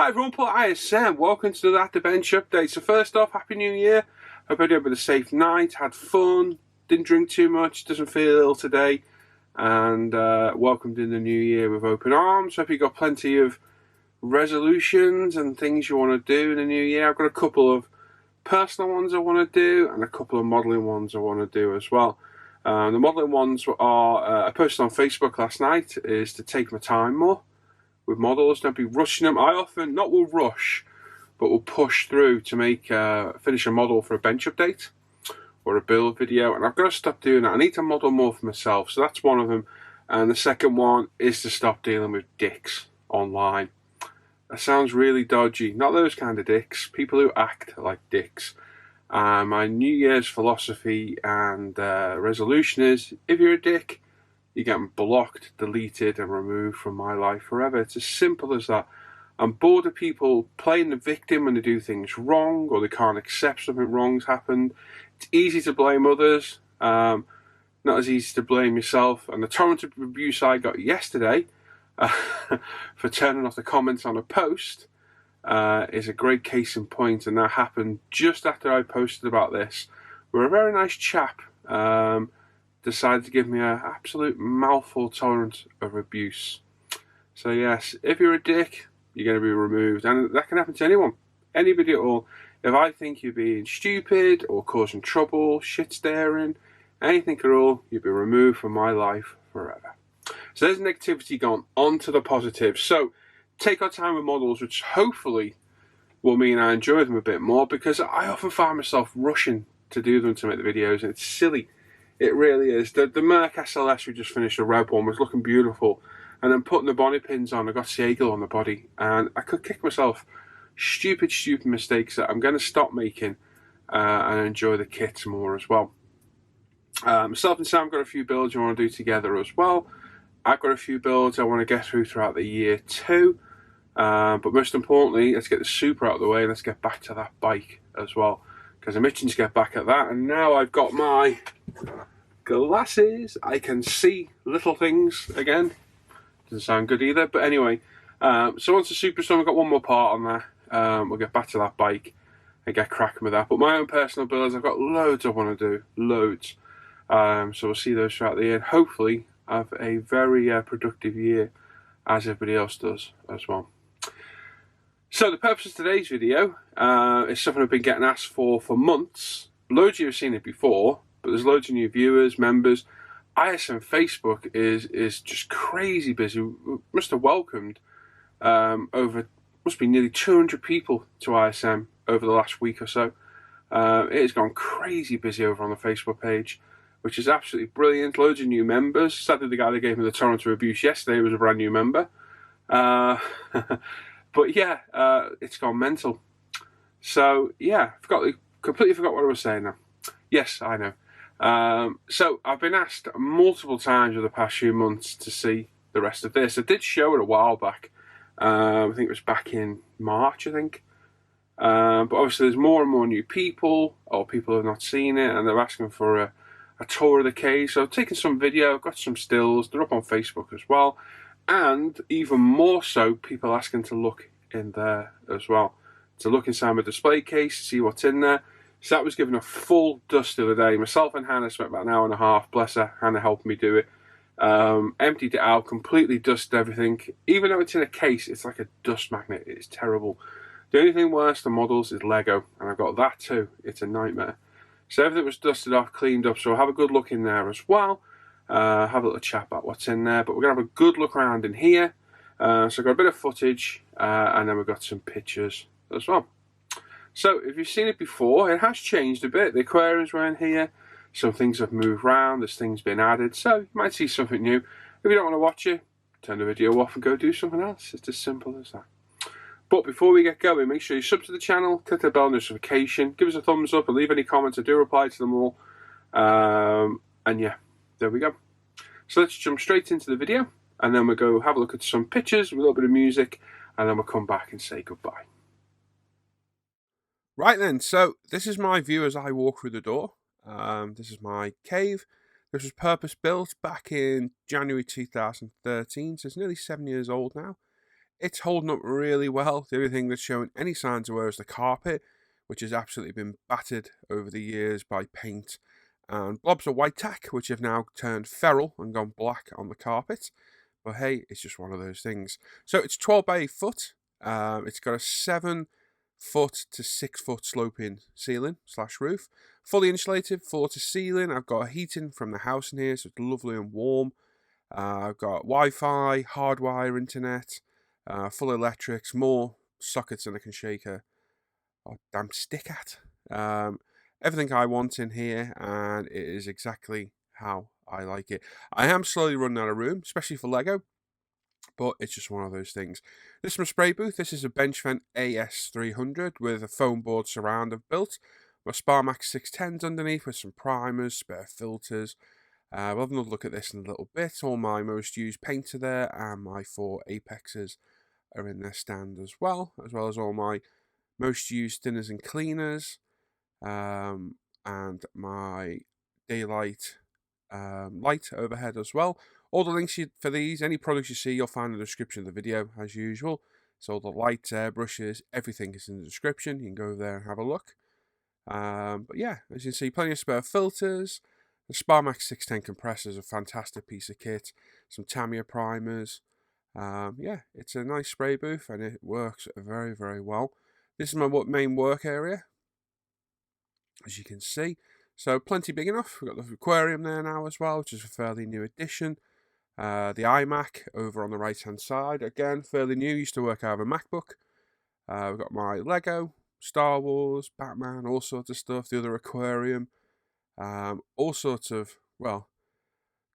Hi everyone, Paul ISM. Welcome to the At the Bench update. So first off, Happy New Year. Hope everybody had a safe night, had fun, didn't drink too much, doesn't feel ill today, and welcomed in the new year with open arms. Hope you got plenty of resolutions and things you want to do in the new year. I've got a couple of personal ones I want to do and a couple of modelling ones I want to do as well. The modelling ones are, I posted on Facebook last night, is to take my time more with models, don't be rushing them. I often, not will rush, but will push through to make finish a model for a bench update or a build video, and I've got to stop doing that. I need to model more for myself, so that's one of them. And the second one is to stop dealing with dicks online. That sounds really dodgy. Not those kind of dicks, people who act like dicks. My New Year's philosophy and resolution is, if you're a dick, you get blocked, deleted, and removed from my life forever. It's as simple as that. I'm bored of people playing the victim when they do things wrong or they can't accept something wrong's happened. It's easy to blame others, not as easy to blame yourself. And the torrent of abuse I got yesterday for turning off the comments on a post is a great case in point. And that happened just after I posted about this, where a very nice chap decided to give me an absolute mouthful torrent of abuse. So yes, if you're a dick, you're going to be removed, and that can happen to anyone, anybody at all. If I think you're being stupid or causing trouble, shit staring, anything at all, you'll be removed from my life forever. So there's negativity gone. On to the positives. So take our time with models, which hopefully will mean I enjoy them a bit more, because I often find myself rushing to do them to make the videos, and it's silly. It really is. The Merc SLS we just finished, the red one, was looking beautiful. And then putting the bonnet pins on, I got Seagull on the body. And I could kick myself. Stupid mistakes that I'm going to stop making and enjoy the kits more as well. Myself and Sam got a few builds we want to do together as well. I've got a few builds I want to get through throughout the year too. But most importantly, let's get the Super out of the way and let's get back to that bike as well, because I'm itching to get back at that. And now I've got my glasses, I can see little things again. Doesn't sound good either, but anyway. So once the Super's done, we've got one more part on that. We'll get back to that bike and get cracking with that. But my own personal builds, I've got loads I want to do, loads. So we'll see those throughout the year, and hopefully have a very productive year, as everybody else does as well. So the purpose of today's video is something I've been getting asked for months. Loads of you have seen it before, but there's loads of new viewers, members. ISM Facebook is just crazy busy. We must have welcomed must be nearly 200 people to ISM over the last week or so. It has gone crazy busy over on the Facebook page, which is absolutely brilliant. Loads of new members. Sadly, the guy that gave me the torrent of abuse yesterday was a brand new member. But yeah, it's gone mental. So yeah, completely forgot what I was saying now. Yes, I know. So I've been asked multiple times over the past few months to see the rest of this. I did show it a while back. I think it was back in March, I think. But obviously there's more and more new people, or people who have not seen it, and they're asking for a tour of the cave. So I've taken some video, I've got some stills, they're up on Facebook as well. And even more so, people asking to look in there as well. To look inside my display case, see what's in there. So that was given a full dust the other day. Myself and Hannah spent about an hour and a half. Bless her, Hannah helped me do it. Emptied it out, completely dusted everything. Even though it's in a case, it's like a dust magnet. It's terrible. The only thing worse than models is Lego, and I've got that too. It's a nightmare. So everything was dusted off, cleaned up. So I'll have a good look in there as well. Have a little chat about what's in there. But we're going to have a good look around in here. So I've got a bit of footage, and then we've got some pictures as well. So if you've seen it before, it has changed a bit. The aquariums were in here. Some things have moved around. There's things been added. So you might see something new. If you don't want to watch it, turn the video off and go do something else. It's as simple as that. But before we get going, make sure you sub to the channel, click the bell notification, give us a thumbs up, and leave any comments. I do reply to them all. And yeah, there we go. So let's jump straight into the video, and then we'll go have a look at some pictures, a little bit of music, and then we'll come back and say goodbye. Right then, so this is my view as I walk through the door. This is my cave. This was purpose built back in January 2013, so it's nearly 7 years old now. It's holding up really well. The only thing that's showing any signs of wear is the carpet, which has absolutely been battered over the years by paint and blobs of white tack, which have now turned feral and gone black on the carpet. But hey, it's just one of those things. So it's 12 by 8 foot. It's got a 7 foot to 6 foot sloping ceiling / roof. Fully insulated, floor to ceiling. I've got heating from the house in here, so it's lovely and warm. I've got Wi-Fi, hardwire internet, full electrics, more sockets than I can shake a damn stick at. Everything I want in here, and it is exactly how I like it. I am slowly running out of room, especially for Lego, but it's just one of those things. This is my spray booth. This is a Benchvent AS300 with a foam board surround I've built. My Sparmax 610s underneath with some primers, spare filters. We'll have another look at this in a little bit. All my most used paints are there, and my 4 Apexes are in their stand as well as all my most used thinners and cleaners, and my daylight light overhead as well. All the links for these, any products you see, you'll find in the description of the video as usual. So all the lights, airbrushes, everything is in the description. You can go over there and have a look. But yeah, as you can see, plenty of spare filters. The Sparmax 610 compressor is a fantastic piece of kit. Some Tamiya primers. Yeah, it's a nice spray booth and it works very, very well. This is my main work area, as you can see. So plenty big enough. We've got the aquarium there now as well, which is a fairly new addition. The iMac over on the right hand side, again, fairly new. Used to work out of a MacBook. We've got my Lego, Star Wars, Batman, all sorts of stuff. The other aquarium. All sorts of, well,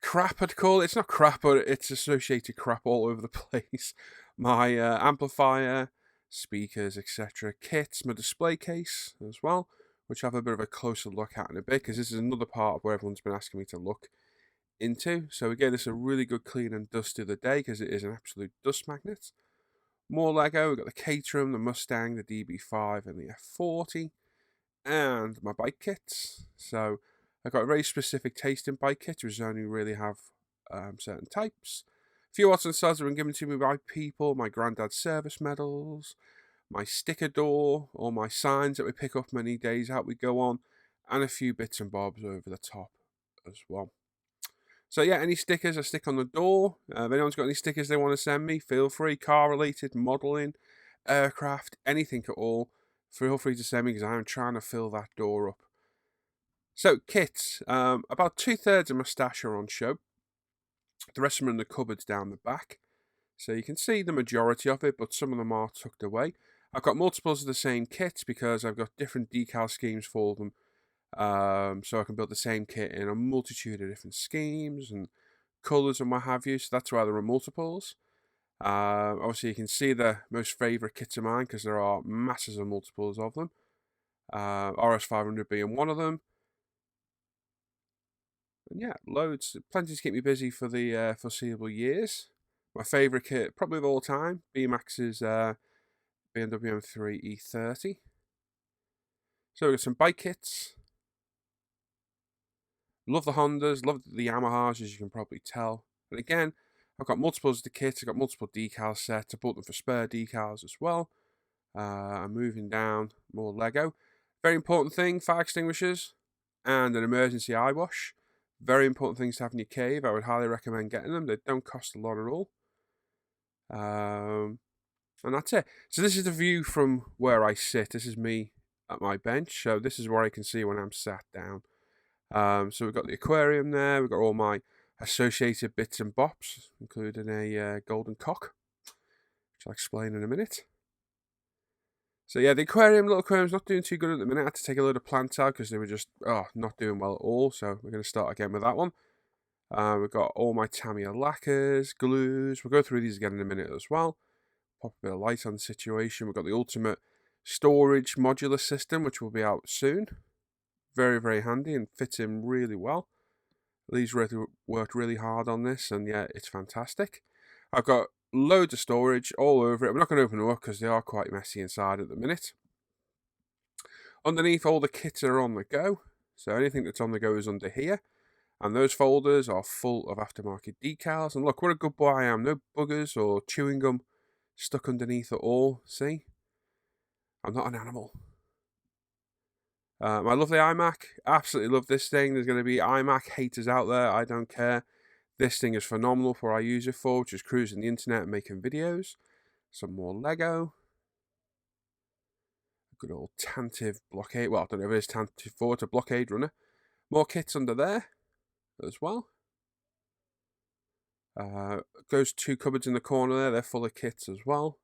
crap I'd call it. It's not crap, but it's associated crap all over the place. My amplifier, speakers, etc. kits, my display case as well, which I'll have a bit of a closer look at in a bit, because this is another part of where everyone's been asking me to look into. So we gave this a really good clean and dust the other day, because it is an absolute dust magnet. More Lego. We've got the Caterham, the Mustang, the DB5 and the F40, and my bike kits. So I've got a very specific taste in bike kits, which only really have certain types. A few odds and sods have been given to me by people, my granddad's service medals, my sticker door, all my signs that we pick up many days out we go on, and a few bits and bobs over the top as well. So yeah, any stickers I stick on the door. If anyone's got any stickers they want to send me, feel free. Car related, modelling, aircraft, anything at all, feel free to send me, because I'm trying to fill that door up. So kits, about 2/3 of my stash are on show. The rest of them are in the cupboards down the back. So you can see the majority of it, but some of them are tucked away. I've got multiples of the same kits because I've got different decal schemes for them. So I can build the same kit in a multitude of different schemes and colours and what have you. So that's why there are multiples. Obviously you can see the most favourite kits of mine, because there are masses of multiples of them. RS500 being one of them. And yeah, loads, plenty to keep me busy for the foreseeable years. My favourite kit, probably of all time, BMX's BMW M3 E30. So we've got some bike kits. Love the Hondas, love the Yamahas, as you can probably tell. And again, I've got multiples of the kits, I've got multiple decal sets, I bought them for spare decals as well. I'm moving down, more Lego. Very important thing, fire extinguishers and an emergency eye wash. Very important things to have in your cave. I would highly recommend getting them. They don't cost a lot at all. And that's it. So this is the view from where I sit. This is me at my bench. So this is where I can see when I'm sat down. So we've got the aquarium there. We've got all my associated bits and bops, including a golden cock, which I'll explain in a minute. So yeah, the little aquarium's not doing too good at the minute. I had to take a load of plants out because they were just not doing well at all. So we're going to start again with that one. We've got all my Tamiya lacquers, glues. We'll go through these again in a minute as well. Pop a bit of light on the situation. We've got the ultimate storage modular system, which will be out soon. Very, very handy and fits in really well. Lee's really worked really hard on this, and yeah, it's fantastic. I've got loads of storage all over it. I'm not going to open them up because they are quite messy inside at the minute. Underneath, all the kits are on the go. So anything that's on the go is under here. And those folders are full of aftermarket decals. And look, what a good boy I am. No buggers or chewing gum stuck underneath it all. See? I'm not an animal. My lovely iMac, absolutely love this thing. There's going to be iMac haters out there. I don't care. This thing is phenomenal for what I use it for, which is cruising the internet and making videos. Some more Lego. Good old Tantive blockade. Well, I don't know if it is Tantive 4 to blockade runner. More kits under there as well. Goes 2 cupboards in the corner there. They're full of kits as well.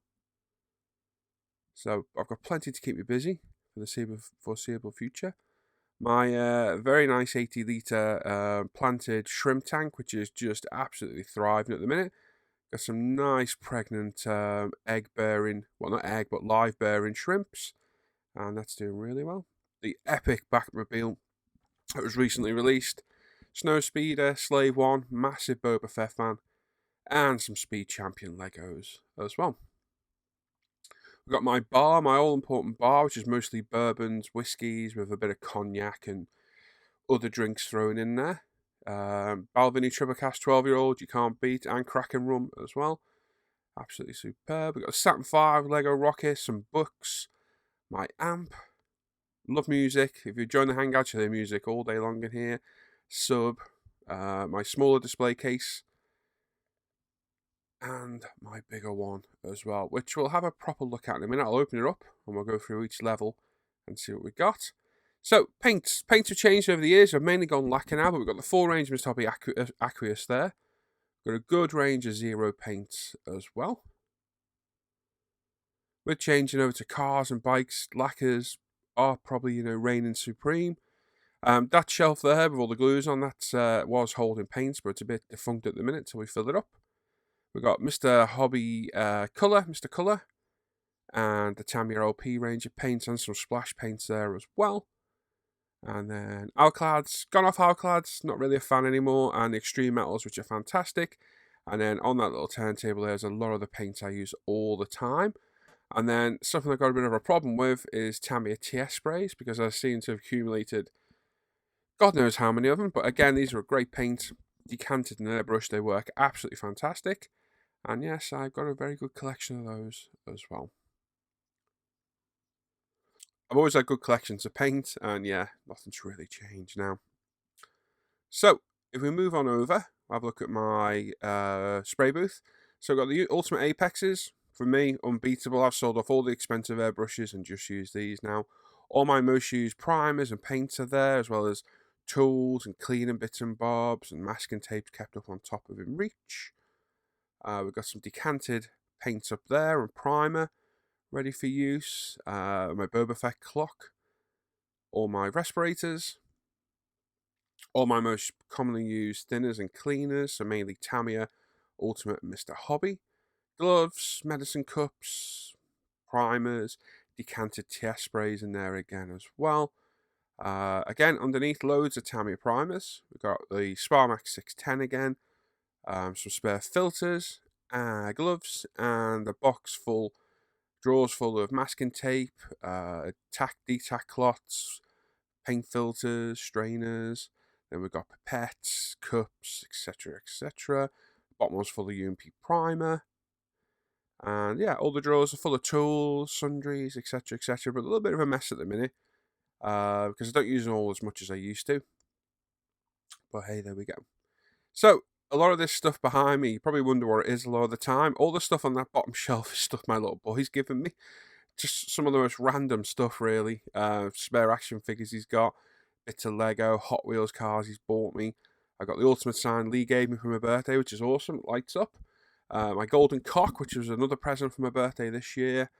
So I've got plenty to keep me busy for the foreseeable future. My very nice 80-litre planted shrimp tank, which is just absolutely thriving at the minute. Got some nice pregnant egg-bearing, well, not egg, but live-bearing shrimps. And that's doing really well. The epic Batmobile that was recently released. Snow Speeder, Slave 1, massive Boba Fett fan, and some Speed Champion Legos as well. We've got my bar, my all-important bar, which is mostly bourbons, whiskies, with a bit of cognac and other drinks thrown in there. Balvenie Tribacast 12-year-old, you can't beat, and Kraken rum as well. Absolutely superb. We've got a Saturn 5 Lego rocket, some books, my amp. Love music. If you join the Hangouts, you'll hear music all day long in here. Sub, my smaller display case, and my bigger one as well, which we'll have a proper look at in a minute. I'll open it up and we'll go through each level and see what we got. So, paints have changed over the years. I've mainly gone lacquer now, but we've got the full range of Mr. Hobby Aqueous there. Got a good range of Zero paints as well. We're changing over to cars and bikes. Lacquers are probably, reigning supreme. That shelf there with all the glues on, that was holding paints, but it's a bit defunct at the minute till we fill it up. We've got Mr. Hobby Mr. Colour, and the Tamiya LP range of paints and some splash paints there as well. And then Alclads, gone off Alclads, not really a fan anymore, and Extreme Metals, which are fantastic. And then on that little turntable there's a lot of the paints I use all the time. And then something I've got a bit of a problem with is Tamiya TS sprays, because I seem to have accumulated God knows how many of them. But again, these are a great paint, decanted and airbrushed, they work absolutely fantastic. And yes, I've got a very good collection of those as well. I've always had good collections of paint, and yeah, nothing's really changed now. So, if we move on over, I'll have a look at my spray booth. So I've got the Ultimate Apexes. For me, unbeatable. I've sold off all the expensive airbrushes and just use these now. All my most used primers and paints are there, as well as tools and cleaning bits and bobs and masking tapes kept up on top of in reach. We've got some decanted paints up there and primer ready for use. My Boba Fett clock. All my respirators. All my most commonly used thinners and cleaners, so mainly Tamiya, Ultimate and Mr. Hobby. Gloves, medicine cups, primers, decanted TS sprays in there again as well. Again, underneath loads of Tamiya primers. We've got the Sparmax 610 again. Some spare filters, gloves, and a drawers full of masking tape, detac cloths, paint filters, strainers. Then we've got pipettes, cups, etc., etc. Bottom one's full of UMP primer. And yeah, all the drawers are full of tools, sundries, etc., etc. But a little bit of a mess at the minute, because I don't use them all as much as I used to. But hey, there we go. So, a lot of this stuff behind me, you probably wonder what it is a lot of the time. All the stuff on that bottom shelf is stuff my little boy's given me. Just some of the most random stuff, really. Spare action figures he's got, bits of Lego, Hot Wheels cars he's bought me. I got the Ultimate sign Lee gave me for my birthday, which is awesome. It lights up. My golden cock, which was another present for my birthday this year.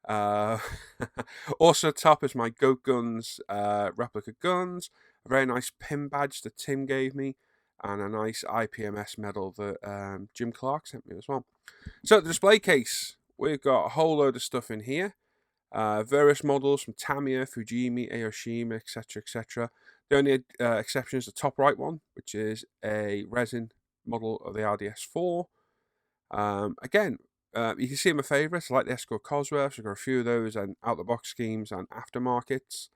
Also top is my Goat Guns replica guns, a very nice pin badge that Tim gave me, and a nice IPMS medal that Jim Clark sent me as well. So the display case, we've got a whole load of stuff in here. Various models from Tamiya, Fujimi, Aoshima, etc., etc. The only exception is the top right one, which is a resin model of the RDS4. Again, you can see my favourites. I like the Escort Cosworths. I've got a few of those, and out-the-box schemes and aftermarkets.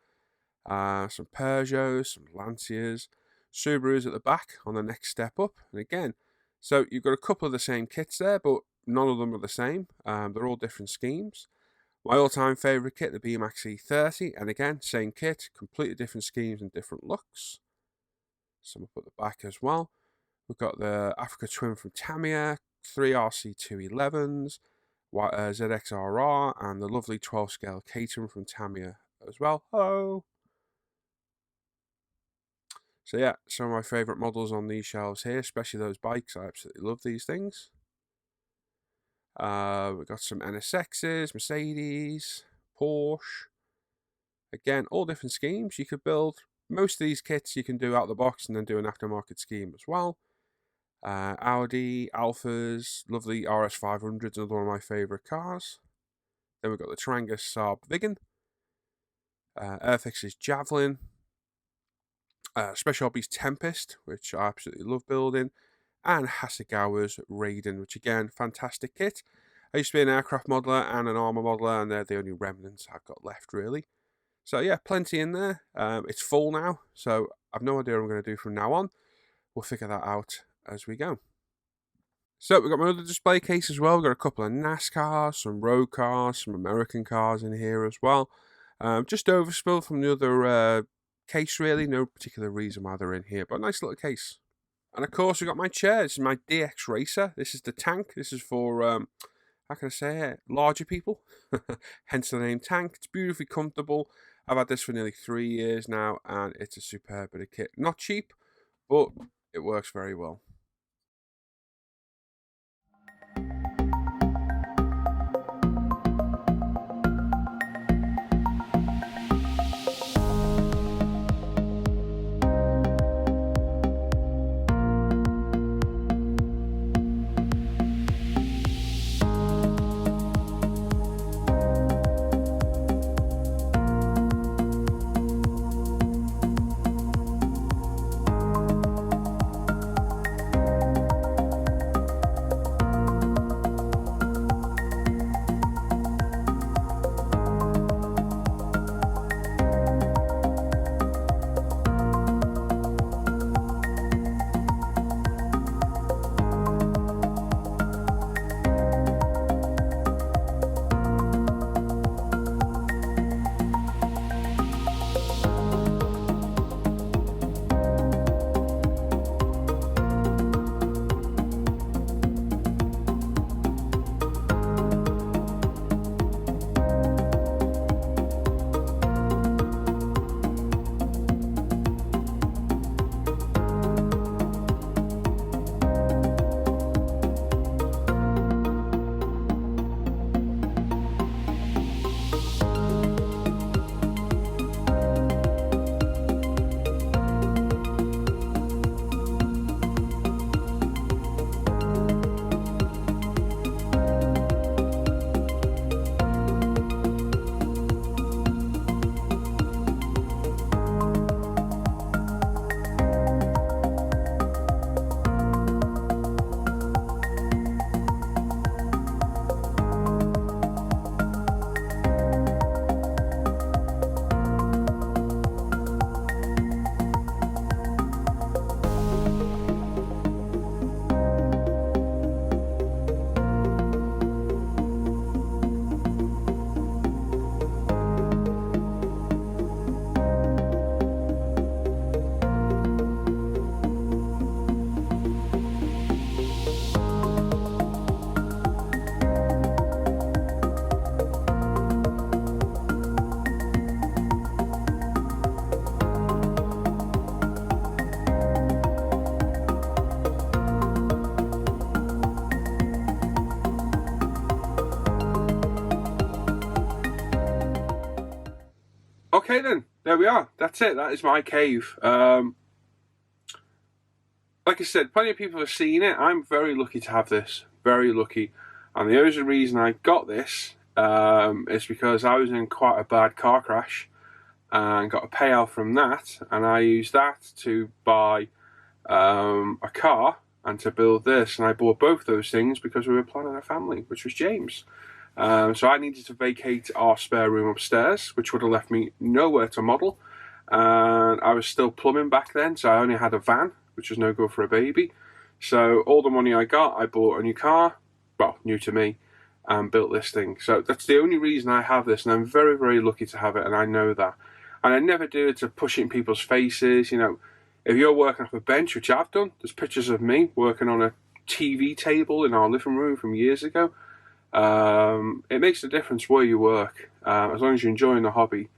Some Peugeots, some Lancias, Subarus at the back on the next step up. And again, so you've got a couple of the same kits there, but none of them are the same. They're all different schemes. My all-time favourite kit, the BMAX E30, and again, same kit, completely different schemes and different looks. Some up at the back as well. We've got the Africa Twin from Tamiya, 3 RC211s, ZXRR, and the lovely 12 scale Caterham from Tamiya as well. Hello! So yeah, some of my favourite models on these shelves here, especially those bikes. I absolutely love these things. We've got some NSXs, Mercedes, Porsche. Again, all different schemes. You could build most of these kits you can do out of the box and then do an aftermarket scheme as well. Audi, Alphas, lovely RS500s, another one of my favourite cars. Then we've got the Teranga Saab Viggen, Airfix's Javelin, Special Hobbies Tempest, which I absolutely love building, and Hasegawa's Raiden, which again, fantastic kit. I used to be an aircraft modeler and an armour modeler, and they're the only remnants I've got left, really. So yeah, plenty in there. It's full now, so I've no idea what I'm going to do from now on. We'll figure that out as we go. So we've got my other display case as well. We've got a couple of NASCAR, some road cars, some American cars in here as well. Just overspilled from the other case, really. No particular reason why they're in here, but a nice little case. And of course, we've got my chair. This is my DX Racer. This is the tank. This is for, how can I say it, larger people. Hence the name Tank. It's beautifully comfortable. I've had this for nearly 3 years now, and it's a superb bit of kit. Not cheap, but it works very well. Okay then, there we are. That's it. That is my cave. Like I said, plenty of people have seen it. I'm very lucky to have this. Very lucky. And the only reason I got this is because I was in quite a bad car crash and got a payout from that. And I used that to buy a car and to build this. And I bought both those things because we were planning a family, which was James. So I needed to vacate our spare room upstairs, which would have left me nowhere to model. And I was still plumbing back then, so I only had a van, which was no good for a baby. So all the money I got, I bought a new car, well, new to me, and built this thing. So that's the only reason I have this, and I'm very, very lucky to have it, and I know that. And I never do it to push it in people's faces. You know, if you're working off a bench, which I've done, there's pictures of me working on a TV table in our living room from years ago. It makes a difference where you work, as long as you're enjoying the hobby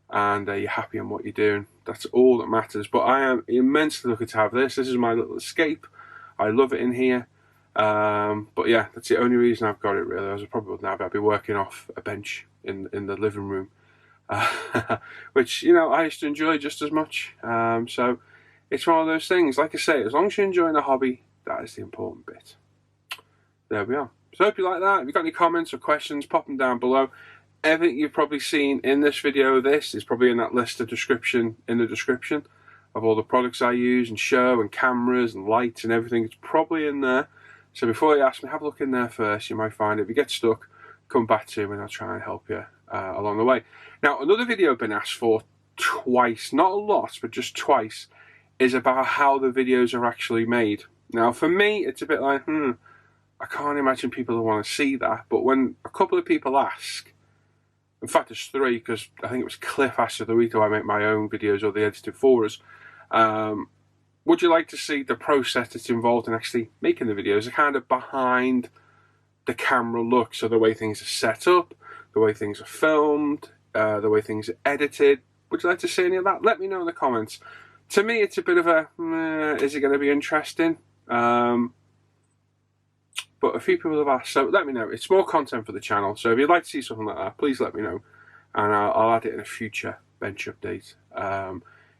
and you're happy in what you're doing. That's all that matters. But I am immensely lucky to have this. This is my little escape. I love it in here. But yeah, that's the only reason I've got it, really. As I probably would now, I'd be working off a bench in the living room, which, you know, I used to enjoy just as much. So it's one of those things. Like I say, as long as you're enjoying the hobby, that is the important bit. There we are. So I hope you like that. If you've got any comments or questions, pop them down below. Everything you've probably seen in this video, this is probably in that list of description, in the description of all the products I use and show and cameras and lights and everything. It's probably in there. So before you ask me, have a look in there first. You might find it. If you get stuck, come back to me and I'll try and help you along the way. Now, another video I've been asked for twice, not a lot, but just twice, is about how the videos are actually made. Now, for me, it's a bit like, I can't imagine people who want to see that. But when a couple of people ask, in fact, there's three, because I think it was Cliff asked the other week, do I make my own videos or the edited for us? Would you like to see the process that's involved in actually making the videos, the kind of behind the camera look, so the way things are set up, the way things are filmed, the way things are edited? Would you like to see any of that? Let me know in the comments. To me, it's a bit of a, is it going to be interesting? But a few people have asked, so let me know. It's more content for the channel, so if you'd like to see something like that, please let me know, and I'll add it in a future bench update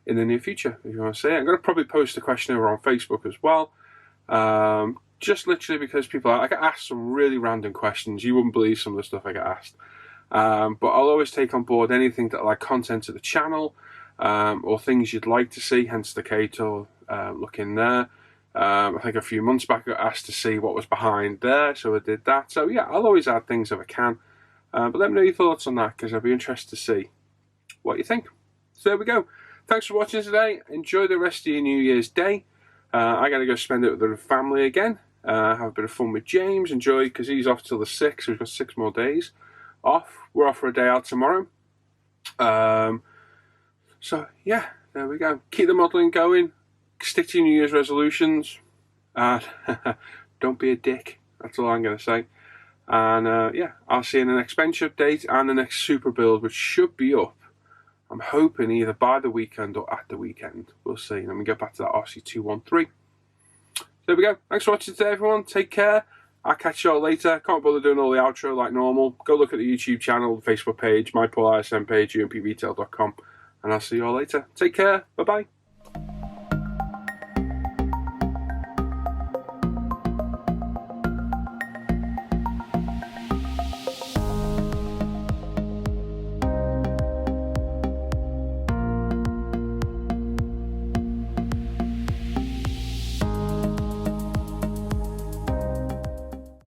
in the near future, if you want to see it. I'm going to probably post a question over on Facebook as well, just literally because I get asked some really random questions. You wouldn't believe some of the stuff I get asked, but I'll always take on board anything that like content to the channel, or things you'd like to see, hence the Kato look in there. I think a few months back I got asked to see what was behind there, so I did that. So yeah, I'll always add things if I can. But let me know your thoughts on that, because I'd be interested to see what you think. So there we go. Thanks for watching today. Enjoy the rest of your New Year's Day. I got to go spend it with the family again. Have a bit of fun with James. Enjoy, because he's off till the 6th, so we've got 6 more days off. We're off for a day out tomorrow. So yeah, there we go. Keep the modelling going. Stick to your New Year's resolutions, and don't be a dick. That's all I'm going to say. And yeah, I'll see you in the next bench update and the next super build, which should be up, I'm hoping, either by the weekend or at the weekend. We'll see. And then we get back to that Aussie 213. There we go. Thanks for watching today, everyone. Take care. I'll catch you all later. Can't bother doing all the outro like normal. Go look at the YouTube channel, the Facebook page, my Paul ISM page, umpvtail.com, and I'll see you all later. Take care. Bye-bye.